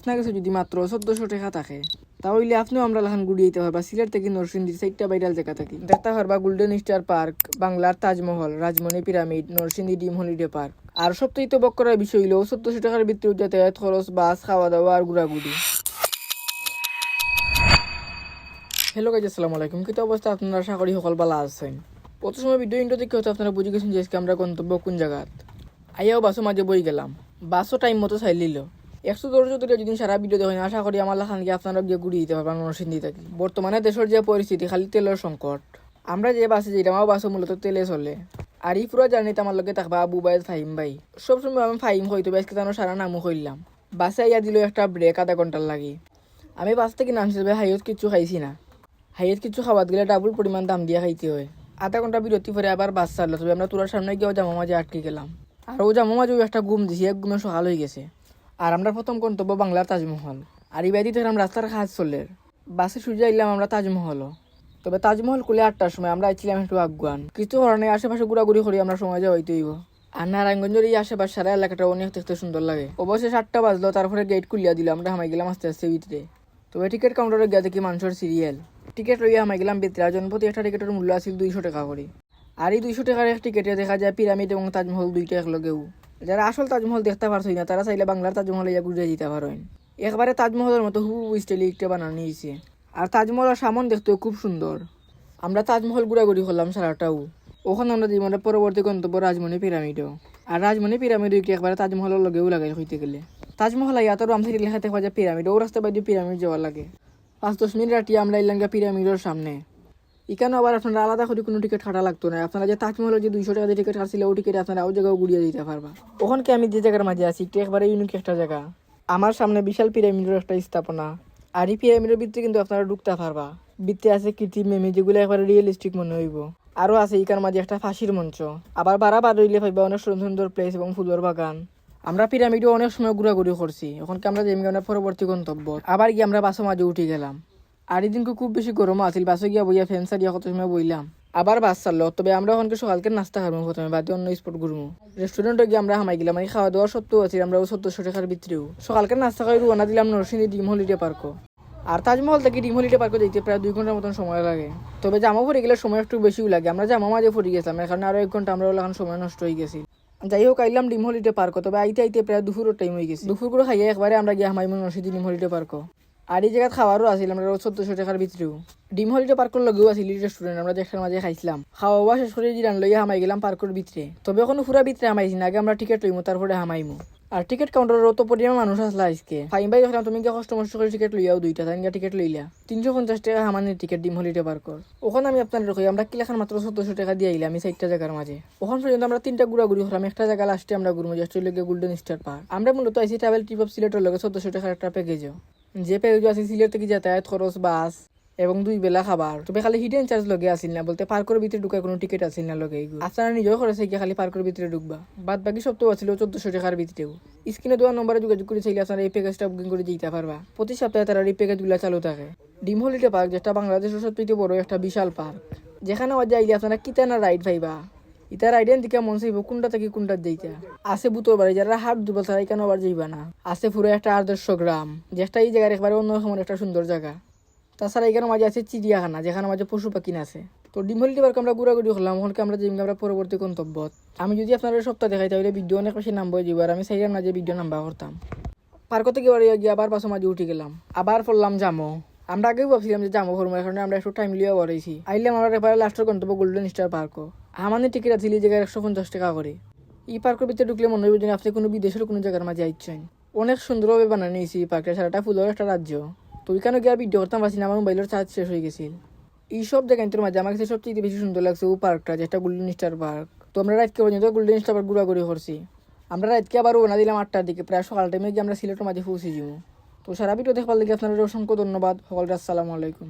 আপনার কাছে যদি মাত্র 1400 টাকা থাকে তাহলে আপনিও আমরা লাখান ঘুরে যেতে পারবা সিলেট থেকে নরসিংদীর 4টা ভাইরাল জায়গা থাকি দেখতে পারবা গোল্ডেন স্টার পার্ক, বাংলার তাজমহল, রাজমণি পিরামিড, নরসিংদী ডিম হলিডে পার্ক। আর সবচেয়ে তো বক করার বিষয় হলো 1400 টাকার ভিতরে যাতায়াত খরচ, বাস, খাওয়া দাওয়া আর ঘোরাঘুরি। হ্যালো গাইজ, আসসালামু আলাইকুম। কিন্তু অবস্থা আপনারা আশা করি সকল ভালো আছেন। প্রথমে ভিডিও ইন্টো দেখে হয়তো আপনারা বুঝে গেছেন যে আজকে আমরা গন্তব্য কোন জায়গাত। আইয়াও বাসও মাঝে বই গেলাম, বাসও টাইম মতো চাই লিল। 110 ধরে যদি সারা ভিডিও দেখেন আশা করি আমার লাখান গিয়ে আপনারা গিয়ে ঘুরিয়ে দিতে পারবেন নরসিংদী থাকি। বর্তমানে দেশের যে পরিস্থিতি, খালি তেলের সংকট। আমরা যে বাসে যেটা আমার বাসও মূলত তেলে চলে। আর এই পুরো জার্নিতে আমার লগে থাকবা আবু ভাই, ফাহিম ভাই। সবসময় আমি ফাহিম হইতো আজকে তার সারা নামও কইলাম। বাসে আইয়া দিল একটা ব্রেক আধা ঘন্টার লাগি। আমি বাস থেকে নামছি, হাইওত কিছু খাইছি না। হাইয়ের কিছু খাবার গেলে ডাবল পরিমাণ দাম দিয়ে খাইতে হয়। আধা ঘন্টা বিরতি পরে আবার বাস চাললো, তবে আমরা তোরার সামনে গিয়েও জামা মাঝে আটকে গেলাম। আর ও জামা মাঝে একটা ঘুম দিছি, এক ঘুমে সকাল হয়ে গেছে। আর আমরা প্রথম গন্তব্য বাংলার তাজমহল। আর এই বাইদি ধরলাম রাস্তার কাজ চলে, বাসে সুজা এলাম আমরা তাজমহল। তবে তাজমহল খুলে 8টার সময়, আমরা আইছিলাম একটু আগুয়ান। কিছু কারণে আশেপাশে ঘোরাঘুরি করি আমরা সময় যা হইতে হইব। আর নারায়ণগঞ্জের এই আশেপাশে সারা এলাকাটা অনেক দেখতে সুন্দর লাগে। অবশ্যই 7টা বাজলো, তারপরে গেট খুলিয়া দিল, আমরা হামাই গেলাম আস্তে আস্তে ভিতরে। তবে টিকিট কাউন্টারে গিয়ে দেখি মানুষের সিরিয়াল। টিকিট লইয়া হামাই গেলাম ভিতরে। জনপ্রতি একটা টিকিটের মূল্য আছিল 200 টাকা করে। আর এই 200 টাকার এক টিকিটে দেখা যায় পিরামিড এবং তাজমহল দুইটা একলগেও। যারা আসল তাজমহল দেখতে পারছই না তারা চাইলে বাংলার তাজমহলে ইয়া ঘুরে যেতে পারেন। একবারে তাজমহলের মতো হুবহু স্টাইলে একটা বানানো হয়েছে। আর তাজমহলের সামন দেখতেও খুব সুন্দর। আমরা তাজমহল ঘোরাঘুরি করলাম সারাটাও। ওখানে আমরা জীবনের পরবর্তী গন্তব্য রাজমণি পিরামিডও। আর রাজমণি পিরামিডও কি একবারে তাজমহলের লগেও লাগাই হইতে গেলে। তাজমহল আইয়া তো রামসাইড লেখা দেখা যায় পিরামিড, ও রাস্তা বাইরে পিরামিড যাওয়া লাগে। 5-10 মিনিট রাটিয়ে আমরা এলাম পিরামিডের সামনে। এখানে আবার আপনারা আলাদা করে কোনো টিকিট কাটা লাগতো না। আপনারা যে তাজমহলের যে 200 টাকা দিয়ে টিকিট কাটছিল, ওই টিকিট আপনারা ওই জায়গাও ঘুরিয়ে দিতে পারবা। ওখানকে আমি যে জায়গার মাঝে আছি একটু একবারে ইউনিক একটা জায়গা। আমার সামনে বিশাল পিরামিডের একটা স্থাপনা। আর এই পিরামিডের ভিতরে কিন্তু আপনারা ঢুকতে পারবা। ভিতরে আছে কৃত্রিম মেমি, যেগুলো একবারে রিয়েলিস্টিক মনে হইব। আরও আছে এখান মাঝে একটা ফাঁসির মঞ্চ। আবার বাড়াবার রইলে পাইবা অনেক সুন্দর সুন্দর প্লেস এবং ফুলের বাগান। আমরা পিরামিডও অনেক সময় ঘোরাঘুরি করছি। ওখানকে আমরা যেমন পরবর্তী গন্তব্য আবার গিয়ে আমরা বাসের মাঝে উঠে গেলাম। আর এই দিনকে খুব বেশি গরম আছিল, বাসে গিয়া বইয়া ফ্যান সারিয়া কত সময় বইলাম। আবার বাস চাললো। তবে আমরা ওখানকে সকালকে নাস্তা খাবো, প্রথমে বাদে অন্য স্পট ঘুরবো। রেস্টুরেন্টে গিয়ে আমরা হামাই গেলাম। এই খাওয়া দাওয়ার সত্ত্বেও আছি আমরা 1400 টাকার ভিতরেও। সকালকে নাস্তা খাই রুয়ানা দিলাম নরসিংদী ডিম হলিডে পার্কও। আর তাজমহল থেকে ডিম হলিডে পার্কে যেতে প্রায় 2 ঘন্টার মতন সময় লাগে। তবে জামা পরে গেলে সময় একটু বেশিও লাগে। আমরা জামা মাঝে পরে গেছিলাম, এখানে আরো 1 ঘন্টা আমরা এখন সময় নষ্ট হয়ে গেছি। যাই হোক, আইলাম ডিম হলিডে পার্ক। তবে আইতে আইতে প্রায় দুপুরের টাইম হয়ে গেছে। দুপুর করে খাইয়ে একবারে আমরা গিয়ে হামাই নরসিংদী ডিম হলিডে পার্কও। আর এই জায়গায় খাওয়ারও আসিল আমরা 1400 টাকার ভিতরেও। ডিম হলিডে পার্কের লগেও আসিল রেস্টুরেন্ট, আমরা যেখানে মাঝে খাইছিলাম। খাওয়া শেষ করে জিরান লইয়া হামাই গেলাম পার্কের ভিতরে। তবে এখন পুরা ভিতরে হামাইছি না, আগে আমরা টিকিট লইমু তারপরে হামাইমু। আর টিকিট কাউন্টারের অত পরিমাণ মানুষ আসলা আজকে। ফাইম ভাই দেখলাম তুমি গিয়ে কষ্ট মষ্ট করে টিকিট লইয়াও দুইটা, তাই টিকিট লইলা 350 টাকা হামানের টিকিট ডিম হলিডে পার্কর। ওখানে আমি আপনার রকই আমরা কিলাখান মাত্র 1400 টাকা দিয়ে আইলাম। আমি 4টা জায়গার মাঝে। ওখান পর্যন্ত আমরা 3টা ঘুরাঘুরি করলাম। একটা জায়গা লাস্টে আমরা ঘুরবো, যেটা হলো গোল্ডেন স্টার পার্ক। আমরা মূলত আইসি ট্রাভেল ট্রিপ অফ সিলেটের লগে 1400 টাকার একটা প্যাকেজও। যে প্যাকেজ আছে সিলেট থেকে যাতায়াত খরচ, বাস এবং 2 বেলা খাবার। তবে খালি হিডেন চার্জ লগে আসিল না, বলতে পার্কের ভিতরে ঢুকার কোনো টিকিট আসিল না লগে। আপনারা নিজেও খরচে গিয়ে খালি পার্কের ভিতরে ঢুকবা। বাদ বাকি সব তো আছিল 1400 টাকার ভিতরেও। স্ক্রিনে দেওয়া নম্বরে যোগাযোগ করে চাইলে আপনারা এই প্যাকেজটা বুকিং করে যেতে পারবা। প্রতি সপ্তাহে তারা এই প্যাকেজগুলো চালু থাকে। ডিম হলিডে পার্ক, যেটা বাংলাদেশের সবচেয়ে বড় একটা বিশাল পার্ক, যেখানে যাইলে আপনারা কিতানা রাইড পাইবা। ইতা রাইডেন দিকে মন চাইব কোনটা থেকে কোনটা যাইতা। আছে বুতর বাড়ি, যারা হাট দুর্বল তারা এখানে আবার যাইবা না। আছে পুরো একটা আদর্শ গ্রাম, যেটা এই জায়গার একবারে অন্য সময় একটা সুন্দর জায়গা। তাছাড়া এখানে মাঝে আছে চিড়িয়াখানা, যেখানে মাঝে পশু পাখি আছে। তো ডিম হলিডে পার্কে আমরা ঘোরাঘুরি করলাম। ওখানে আমরা যেমন আমরা পরবর্তী গন্তব্য। আমি যদি আপনারা সপ্তাহ দেখাই তাহলে ভিডিও অনেক বেশি নাম্বার দিব। আর আমি চাইলাম না যে ভিডিও নাম্বার করতাম। পার্ক থেকে গিয়ে আবার পাশে মাঝে উঠে গেলাম। আবার পড়লাম জামো। আমরা আগেও ভাবছিলাম যে জামো ফরমো, এখন আমরা একটু টাইম লিয়ে বড়াইছি। আইলাম আমরা এবারে লাস্টের গন্তব্য গোল্ডেন স্টার পার্কও। আমাদের টিকিট আছে এই জায়গায় 150 টাকা করে। এই পার্কের ভিতরে ঢুকলে মনে হবে যেন আপনি কোনো বিদেশের কোনো জায়গার মাঝে আইছেন। অনেক সুন্দরভাবে বানানো হয়েছে এই পার্কটা, সারাটা ফুলের একটা রাজ্য। তো ওইখানে গিয়ে ভিডিও করতাম পারছি না, আমার মোবাইলের চার্জ শেষ হয়ে গেছিল। এইসব জায়গার মাঝে আমার কাছে সবচেয়ে বেশি সুন্দর লাগছে ও পার্কটা, যেটা গোল্ডেন স্টার পার্ক। তো আমরা রাতকে পর্যন্ত গোল্ডেন স্টার পার্ক ঘোরাঘুরি করছি। আমরা রাতকে আবার ওনা দিলাম 8টার দিকে, প্রায় সকাল টাইমে গিয়ে আমরা সিলেটের মাঝে পৌঁছে যাবো। তো সারা ভিডিও দেখবার লাগে আপনাদের অসংখ্য ধন্যবাদ। সকলকে আসসালামু আলাইকুম।